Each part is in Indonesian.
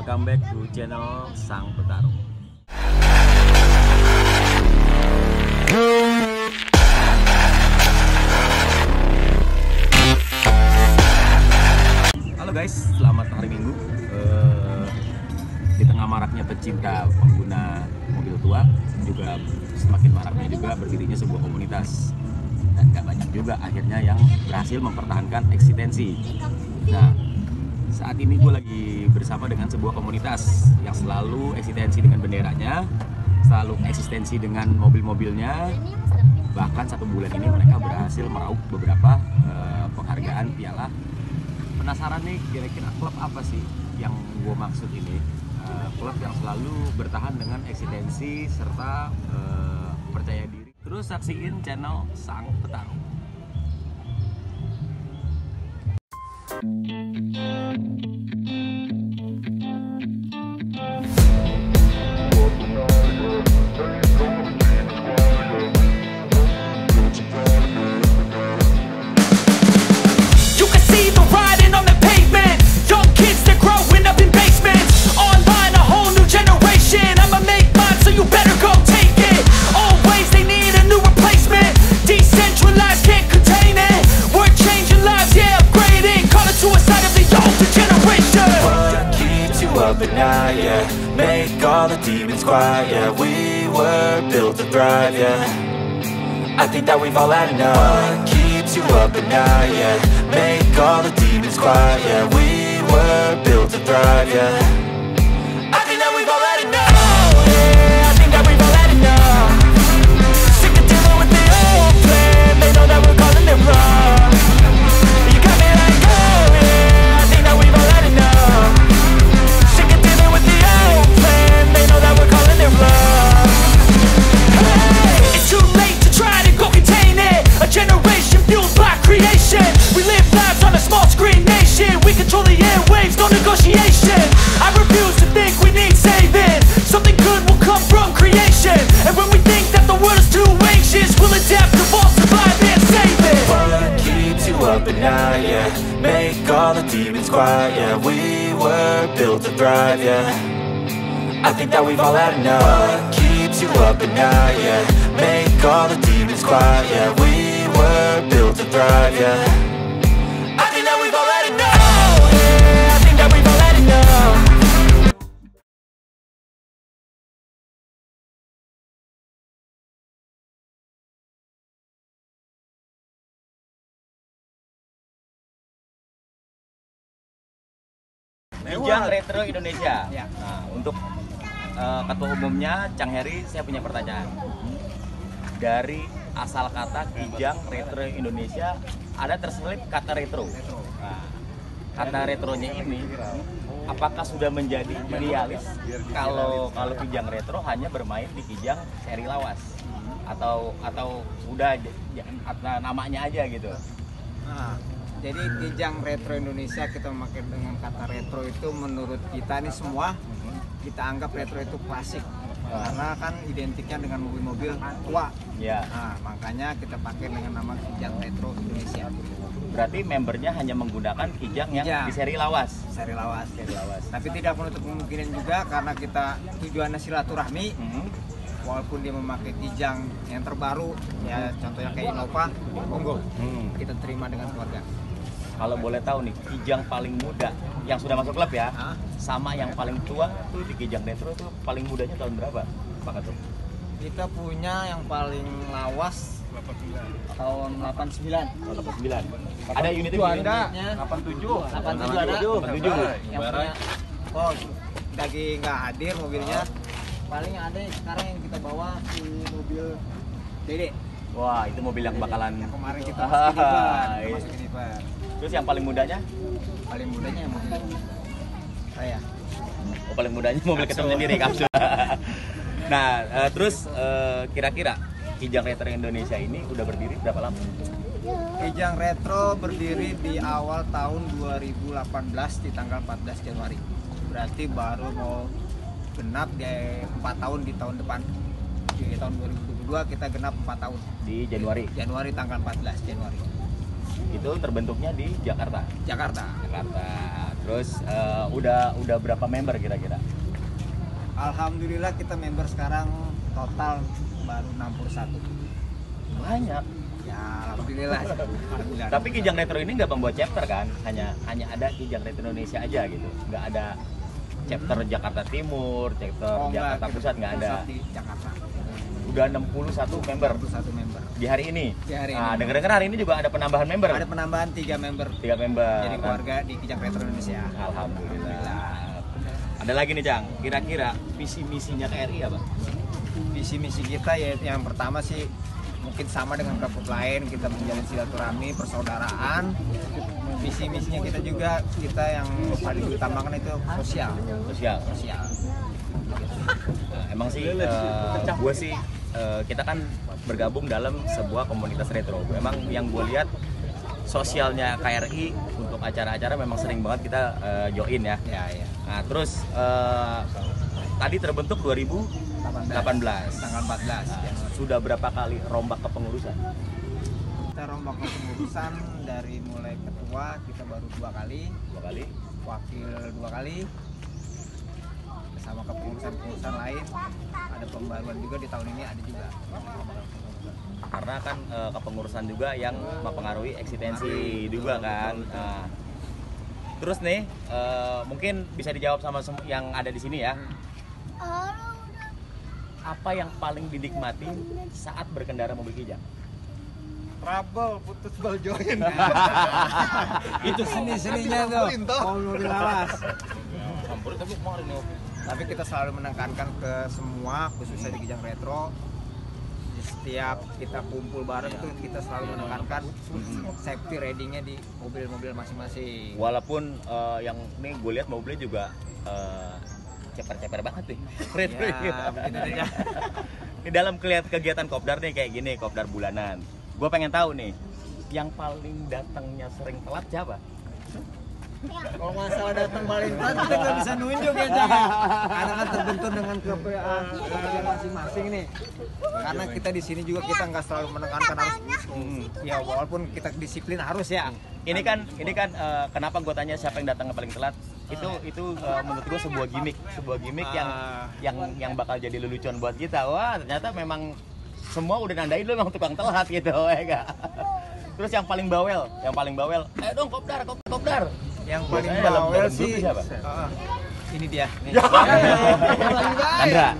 welcome back to channel Sang Petarung. Halo guys, selamat hari Minggu. Di tengah maraknya pecinta pengguna mobil tua, juga semakin maraknya juga berdirinya sebuah komunitas. Dan gak banyak juga akhirnya yang berhasil mempertahankan eksistensi. Nah, saat ini gue lagi bersama dengan sebuah komunitas yang selalu eksistensi dengan benderanya, selalu eksistensi dengan mobil-mobilnya. Bahkan 1 bulan ini mereka berhasil meraup beberapa penghargaan piala. Penasaran nih, kira-kira klub apa sih yang gue maksud ini? Klub yang selalu bertahan dengan eksistensi serta percaya diri. Terus saksiin channel Sang Petarung. At night, yeah. Make all the demons quiet, yeah. We were built to thrive, yeah. I think that we've all had enough. What keeps you up at night, yeah. Make all the demons quiet, yeah. We were built to thrive, yeah. I think that we've all had enough. Oh, yeah, I think that we've all had enough. Sick of dealing with the old plan. They know that we're calling it wrong. You got me like, oh, yeah, I think that we've all had enough. Negotiation. I refuse to think we need saving. Something good will come from creation. And when we think that the world is too anxious, we'll adapt, evolve, survive and save it. What keeps you up at night, yeah. Make all the demons quiet, yeah. We were built to thrive, yeah. I think that we've all had enough. What keeps you up at night, yeah. Make all the demons quiet, yeah. We were built to thrive, yeah. I think that we've all had enough. Kijang Retro Indonesia. Ya. Nah, untuk ketua umumnya Cang Heri, saya punya pertanyaan. Dari asal kata Kijang Retro Indonesia ada terselip kata retro. Nah, kata retronya ini apakah sudah menjadi idealis kalau Kijang Retro hanya bermain di Kijang seri lawas atau udah namanya aja gitu. Nah, jadi Kijang Retro Indonesia kita memakai dengan kata retro itu menurut kita nih semua kita anggap retro itu klasik karena kan identiknya dengan mobil-mobil tua. Ya. Nah, makanya kita pakai dengan nama Kijang Retro Indonesia. Berarti membernya hanya menggunakan Kijang yang di seri lawas. Seri lawas. Tapi tidak menutup kemungkinan juga karena kita tujuannya silaturahmi. Walaupun dia memakai Kijang yang terbaru, ya contohnya kayak Innova, monggo kita terima dengan keluarga. Kalau boleh tahu nih, Kijang paling muda yang sudah masuk klub ya, sama yang paling tua tuh di Kijang Retro tuh paling mudanya tahun berapa, Pak Ketum? Kita punya yang paling lawas tahun 89. Oh, 89. Ada unitnya? 87 ada. Yang punya, lagi nggak hadir mobilnya. Paling ada sekarang yang kita bawa si mobil Dede. Wah, itu mobil yang bakalan yang kemarin kita masukin di bar. Terus yang paling mudanya? Paling mudanya yang mobil saya. Oh, paling mudanya mobil Ketum sendiri, Kapsul. Nah, terus kira-kira Kijang Retro Indonesia ini udah berdiri berapa lama? Kijang Retro berdiri di awal tahun 2018 di tanggal 14 Januari. Berarti baru mau genap di 4 tahun di tahun depan. Di tahun 2022 kita genap 4 tahun. Di Januari? Januari tanggal 14 Januari. Itu terbentuknya di Jakarta? Jakarta. Terus udah berapa member kira-kira? Alhamdulillah kita member sekarang total baru 61. Banyak. Ya alhamdulillah. Alhamdulillah. Tapi Kijang Retro ini nggak membuat chapter kan? Hanya ada Kijang Retro Indonesia aja gitu. Nggak ada chapter Jakarta Timur, chapter Jakarta Pusat, nggak ada. Di Jakarta. Udah 61 member 61 member. di hari ini. Di hari Nah, ini. dengar-dengar hari ini juga ada penambahan member. Ada penambahan 3 member. 3 member. Jadi keluarga di Kijang Retro Indonesia. Alhamdulillah. Ada lagi nih, Cang. Kira-kira visi misinya KRI apa? Visi misi kita ya yang pertama sih mungkin sama dengan klub lain, kita menjalin silaturahmi, persaudaraan. Visi misinya kita juga, kita yang paling diutamakan itu sosial. Sosial. Nah, emang sih gue sih kita kan bergabung dalam sebuah komunitas retro. Emang yang gue lihat sosialnya KRI untuk acara-acara memang sering banget kita join ya. Ya. Nah, terus tadi terbentuk 2018. Tanggal 14 ya. Sudah berapa kali rombak kepengurusan? Kita rombak kepengurusan dari mulai ketua kita baru 2 kali, 2 kali. wakil 2 kali, sama kepengurusan lain. Ada pembaruan juga di tahun ini, ada juga. Karena kan kepengurusan juga yang mempengaruhi eksistensi juga kan. Nah, terus nih mungkin bisa dijawab sama yang ada di sini ya. Apa yang paling dinikmati saat berkendara mobil Kijang? Trouble, putus bal join. Itu seni-seninya tuh. Mobil lawas. Tapi kita selalu menekankan ke semua, khususnya di Kijang Retro. Di setiap kita kumpul bareng itu kita selalu menekankan safety ridingnya di mobil-mobil masing-masing. Walaupun yang ini gue lihat mobilnya juga ceper-ceper banget nih. Ya, begitu aja. Di dalam kegiatan kopdar nih kayak gini, kopdar bulanan. Gue pengen tahu nih, yang paling datangnya sering telat siapa? Kalau masalah datang paling telat kita nggak bisa nunjuk ya, jangan. Karena kan terbentur dengan kepeaan masing-masing nih. Karena kita di sini juga kita nggak selalu menekankan harus ya walaupun kita disiplin harus ya. Ini kan kenapa gue tanya siapa yang datang paling telat? Itu menurut gue sebuah gimmick yang bakal jadi lelucon buat kita. Wah, ternyata memang semua udah nandain lu memang tukang telat gitu ya gak? Terus yang paling bawel, ayo dong kopdar. Yang paling dalam bawel grup sih siapa? Ini dia. Nih. Andra.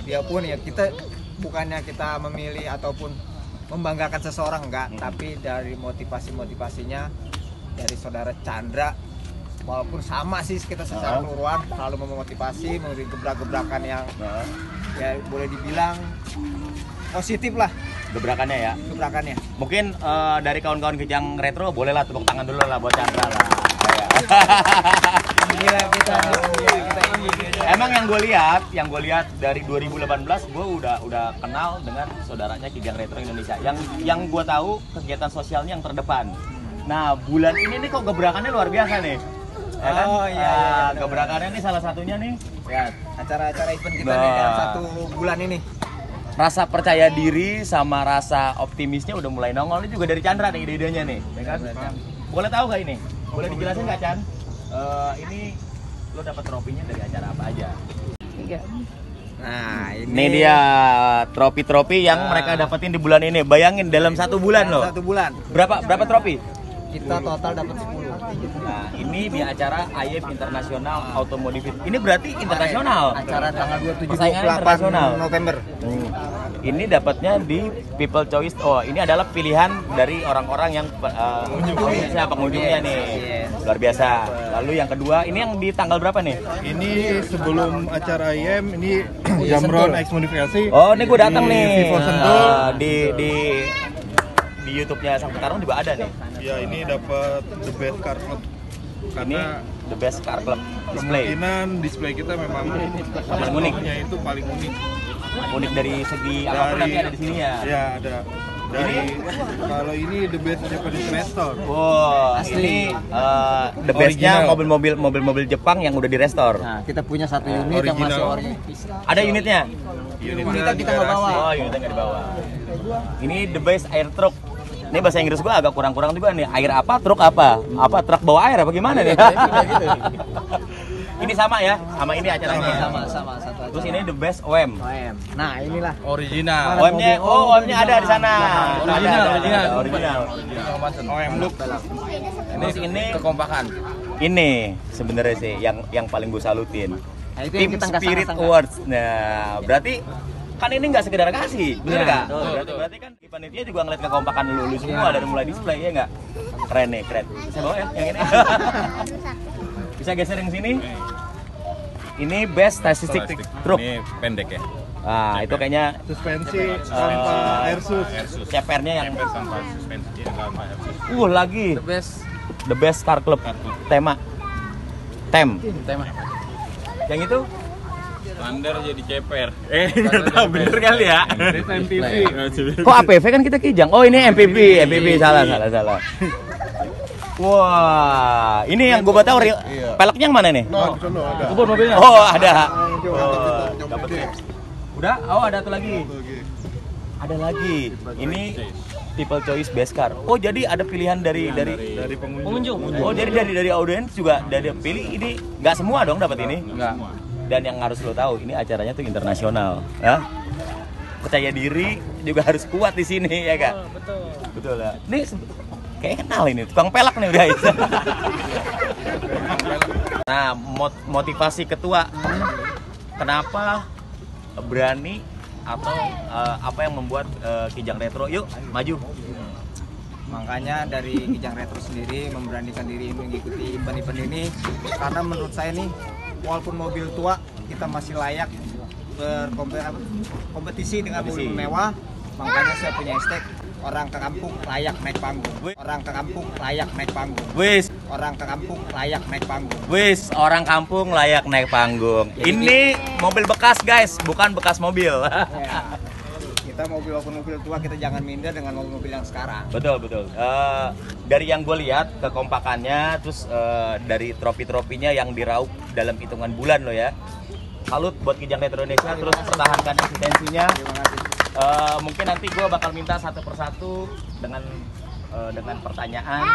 Dia pun ya kita bukannya kita memilih ataupun membanggakan seseorang enggak, tapi dari motivasinya dari saudara Chandra, walaupun sama sih kita secara keseluruhan selalu memotivasi, memberi gebrak-gebrakan yang ya boleh dibilang positif lah Gebrakannya ya. gebrakannya. Mungkin dari kawan-kawan Kijang Retro bolehlah tepuk tangan dulu lah buat Chandra lah. Gila kita. Emang yang gue lihat dari 2018 gue udah kenal dengan saudaranya Kijang Retro Indonesia. Yang gue tahu kegiatan sosialnya yang terdepan. Nah, bulan ini nih kok gebrakannya luar biasa nih. Ya kan? Oh iya. Gebrakannya nih salah satunya nih. Lihat. Acara-acara event kita nih dalam 1 bulan ini. Rasa percaya diri sama rasa optimisnya udah mulai nongol. Ini juga dari Chandra nih ide-idenya nih, ya kan? Boleh tahu gak ini? Boleh dijelasin nggak, Chan? Ini lo dapat trofinya dari acara apa aja? Nah, Ini dia trofi-trofi yang mereka dapetin di bulan ini. Bayangin dalam 1 bulan loh. 1 bulan. Berapa trofi? Kita total dapat 10. Nah, ini di acara IF Internasional Automotive. Ini berarti internasional. Acara tanggal 27 Persaingan internasional. November. Ini dapatnya di People Choice. Oh, ini adalah pilihan dari orang-orang yang pengunjungnya nih. Luar biasa. Lalu yang kedua, ini yang di tanggal berapa nih? Ini sebelum acara IM, ini Jamron X modifikasi. Oh, ini gue datang Di nih. Vivo Sentul. Di YouTube-nya Sang Petarung juga ada nih. Ya, ini dapat the best car club. Ini Karena The Best Car Club display. kemungkinan display kita memang Paling unik. itu paling unik. Unik dari segi apapun nanti ada di sini ya. Ya, ada. Kalau ini the best Japanese restore. Wow, ini the bestnya Original. mobil-mobil Jepang yang udah direstore. Nah, kita punya 1 unit yang masih Original. original. Ada unitnya? Unitnya kita nggak bawa. Oh, unitnya nggak dibawa. Ini the best air truck. Ini bahasa Inggris gua agak kurang-kurang juga nih. Air apa, truk apa? Apa truk bawa air apa gimana nih? Ini sama ya, sama ini acaranya. Sama satu aja. Terus ini the best OM. Nah, inilah Original. OM-nya ada di sana. Original. OM look. Terus ini Kekompakan. ini sebenarnya sih yang paling gue salutin. Nah, itu yang Team kita nggak Spirit sangka-sangka. Awards. Nah, berarti kan ini nggak sekedar kasih, bener Iya, nggak? betul. Berarti kan di panitia juga ngeliat kekompakan lu semua dari mulai display ya nggak? Keren nih, keren. Bisa bawa ya yang ini? Bisa geser yang sini? Ini best statistik truk. Ini pendek ya. Nah, itu kayaknya Suspensi tanpa airsus. cepernya yang Ember tanpa suspensi tanpa airsus. lagi the best car club tema yang itu Standar jadi ceper. Nggak tahu bener kali ya. MPV. kok APV kan kita Kijang. Oh, ini MPV salah. Wah, ini yang gue tahu peleknya yang mana nih? Nah, di sana ada. Kebun mobilnya. Oh, ada. Dapat tips. Udah? Oh, ada tuh lagi. Ada lagi. Ini People Choice Best Car. Oh, jadi ada pilihan dari pengunjung. Oh, jadi dari audiens juga dari pilih ini nggak semua dong dapat ini. Enggak. Dan yang harus lo tahu, ini acaranya tuh internasional, ya. Percaya diri juga harus kuat di sini, ya kak? Betul lah. Ini kayak kenal ini, tukang pelak nih guys. Nah, motivasi ketua, kenapa berani atau apa yang membuat Kijang Retro? Yuk, maju. Makanya dari Kijang Retro sendiri memberanikan diri mengikuti event-event ini karena menurut saya nih walaupun mobil tua kita masih layak berkompetisi dengan mobil mewah. Makanya saya punya hashtag orang ke kampung layak naik panggung. Orang ke kampung layak naik panggung. Wis, Orang ke kampung layak naik panggung. wis, orang kampung layak naik panggung. Ini mobil bekas guys, bukan bekas mobil. Ya. Kita mobil tua kita jangan minder dengan mobil-mobil yang sekarang. Betul. Dari yang gue lihat kekompakannya, terus dari trofi-trofinya yang diraup dalam hitungan bulan lo ya. Salut buat Kijang Retro Indonesia, terus pertahankan eksistensinya. Terima kasih. Mungkin nanti gue bakal minta satu persatu dengan pertanyaan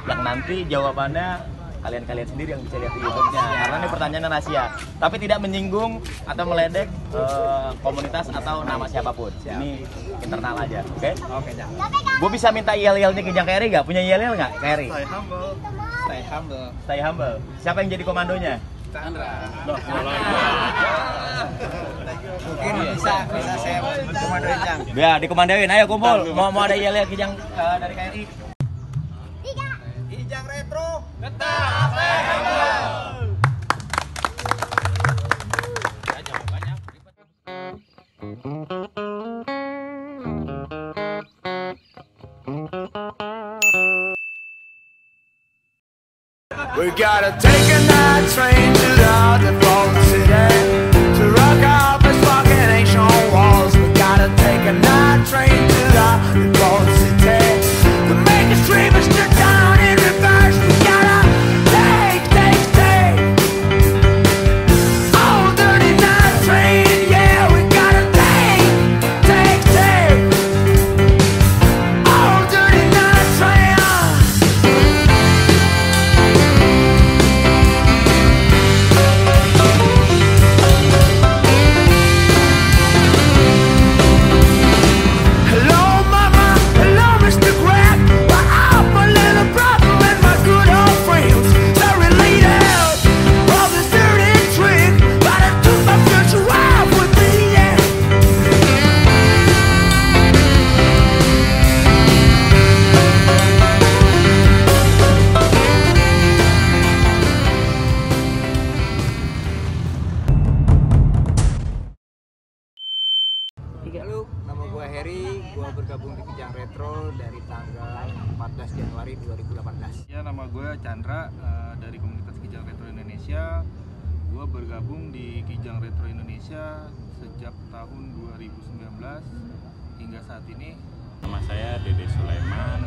yang nanti jawabannya kalian sendiri yang bisa lihat di YouTube-nya. Karena ini pertanyaannya rahasia, tapi tidak menyinggung atau meledek komunitas atau nama siapapun. Ini internal aja, oke? Oke, Jang. Gue bisa minta yel-yel nih Kijang KRI nggak? Punya yel-yel nggak KRI? Stay humble. Stay humble. Siapa yang jadi komandonya? Mungkin bisa saya komandoin, Jang. Ya, dikomandoin. Ayo kumpul. Mau ada yel-yel Kijang dari KRI? Kijang Retro. We gotta take a night train to the underground city to rock out this fucking ancient walls. We gotta take a night train to the underground city to make us dreamers turn down in reverse. We gotta take all dirty night train. Yeah, we gotta take all dirty night train. Hello, mama. Hello, Mr. Grant. Well, I'm my little brother and my good old friends. Sorry, ladies. All this dirty trick, but I took my future wife with me. Yeah. Halo, nama gue Heri. Gue bergabung di Kijang Retro dari tanggal 14 Januari 2018. Ya, nama gue Chandra dari komunitas Kijang Retro Indonesia. Gue bergabung di Kijang Retro Indonesia sejak tahun 2019 hingga saat ini. Nama saya Dede Sulaiman,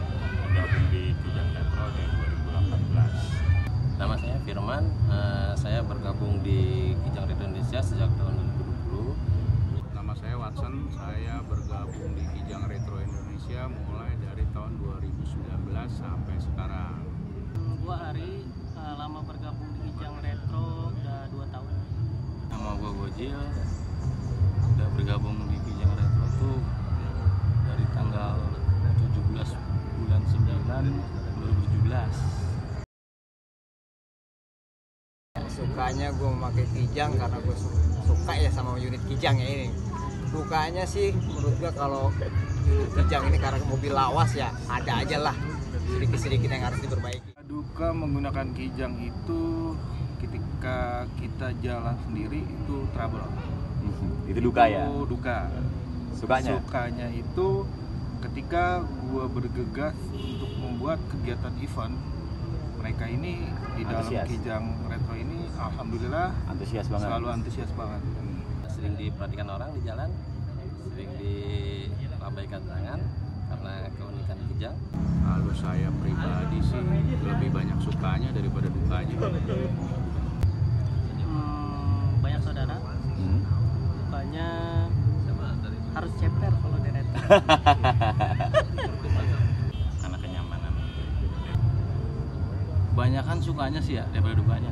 bergabung di Kijang Retro dari 2018. Nama saya Firman, saya bergabung di Kijang Retro Indonesia sejak tahun 2020. Nama saya Watson, saya bergabung di Kijang Retro Indonesia mulai dari tahun tahun 2019 sampai sekarang. Gua Ari, lama bergabung di Kijang Retro udah 2 tahun. Nama gua Gojil, udah bergabung di Kijang Retro tuh dari tanggal 17 bulan 9 2017. Sukanya gue memakai Kijang karena gue suka ya sama unit Kijang ya ini. Dukanya sih menurut gue kalau unit Kijang ini karena mobil lawas ya ada aja lah sedikit-sedikit yang harus diperbaiki. Duka menggunakan Kijang itu ketika kita jalan sendiri itu trouble. Itu duka ya? Itu duka. Sukanya itu ketika gua bergegas untuk membuat kegiatan event, mereka ini di dalam Antusias. Kijang Retro ini alhamdulillah Antusias banget. selalu antusias banget. Sering diperhatikan orang di jalan, sering dilambaikan tangan karena keunikan Kijang. Kalau saya pribadi sih lebih banyak sukanya daripada dukanya. Banyak saudara, dukanya harus ceper kalau di retro. Karena kenyamanan. Kebanyakan sukanya sih ya daripada dukanya.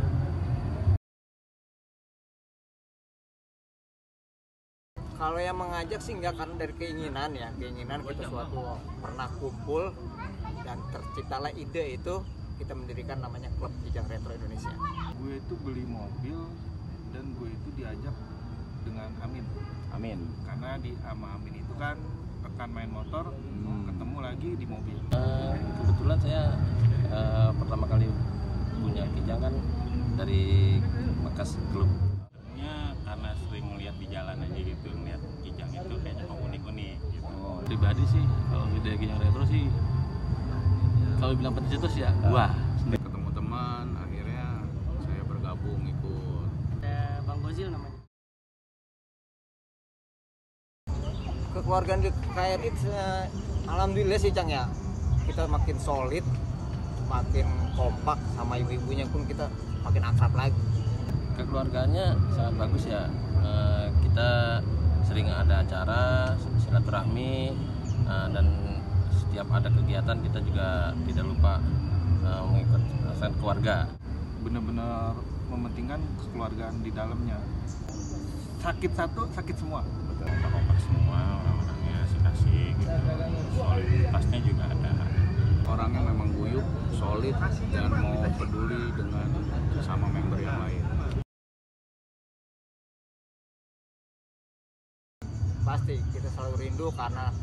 Kalau yang mengajak sih enggak karena dari keinginan kita suatu pernah kumpul dan terciptalah ide itu kita mendirikan namanya klub Kijang Retro Indonesia. Gue itu beli mobil dan gue itu diajak dengan Amin. Amin. Karena di sama Amin itu kan rekan main motor, ketemu lagi di mobil. Kebetulan saya pertama kali punya Kijang kan dari bekas klub. Karena sering melihat di jalan aja gitu, melihat Kijang itu kayaknya unik-unik gitu. Pribadi sih kalau di Kijang Retro sih kalau bilang pencetus ya wah. Ketemu teman, akhirnya saya bergabung ikut. Ada Bang Gozil namanya. Kekeluargaan di KRI alhamdulillah sih Cang ya, kita makin solid, makin kompak, sama ibu-ibunya pun kita makin akrab lagi. Kekeluarganya sangat bagus ya. Kita sering ada acara silaturahmi dan setiap ada kegiatan kita juga tidak lupa mengikut keluarga. Benar-benar mementingkan kekeluargaan di dalamnya. Sakit satu, sakit semua. Kompak semua orang-orangnya asik-asik gitu. Soliditasnya juga ada. Orangnya memang guyup, solid, dan mau peduli dengan sesama member yang lain. Pasti kita selalu rindu karena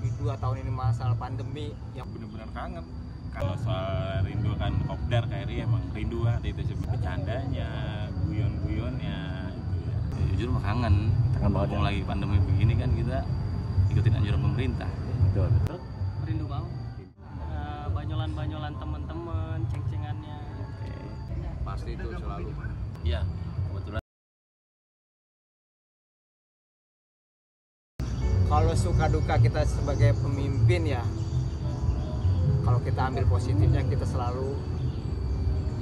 di 2 tahun ini masalah pandemi yang Benar-benar kangen. Kalau soal rindu kan kopdar KRI emang rindu ada itu seperti bercandanya, guyon-guyonnya itu ya. Jujur mah kangen banget Mumpung ya. lagi pandemi begini kan kita ikutin anjuran pemerintah. Betul. Rindu banget. Banyolan-banyolan teman-teman, ceng-cengannya. Pasti itu selalu. Iya, kebetulan. kalau suka duka kita sebagai pemimpin ya, kalau kita ambil positifnya kita selalu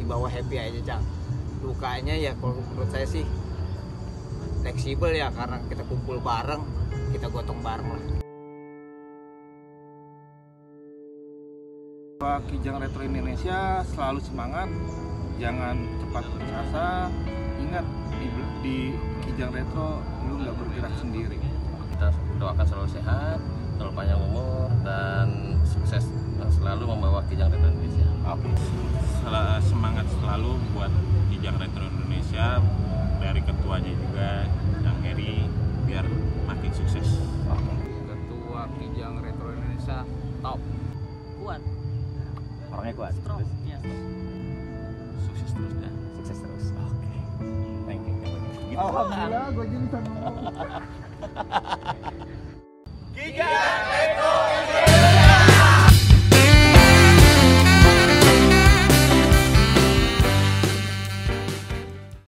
di bawah happy aja Cang. Dukanya ya kalau menurut saya sih fleksibel ya, karena kita kumpul bareng, kita gotong bareng lah. Kijang Retro Indonesia selalu semangat, jangan cepat putus asa. Ingat di Kijang Retro lu nggak bergerak sendiri. Kita doakan selalu sehat, selalu panjang umur dan sukses selalu membawa Kijang Retro Indonesia. Semangat selalu buat Kijang Retro Indonesia, dari ketuanya juga Kang Heri, biar makin sukses. Ketua Kijang Retro Indonesia top. Kuat, Orangnya kuat. strong, Terus ya. Sukses terus dah. sukses terus. Oke. Thank you. Gitu. Alhamdulillah gue jadi sama.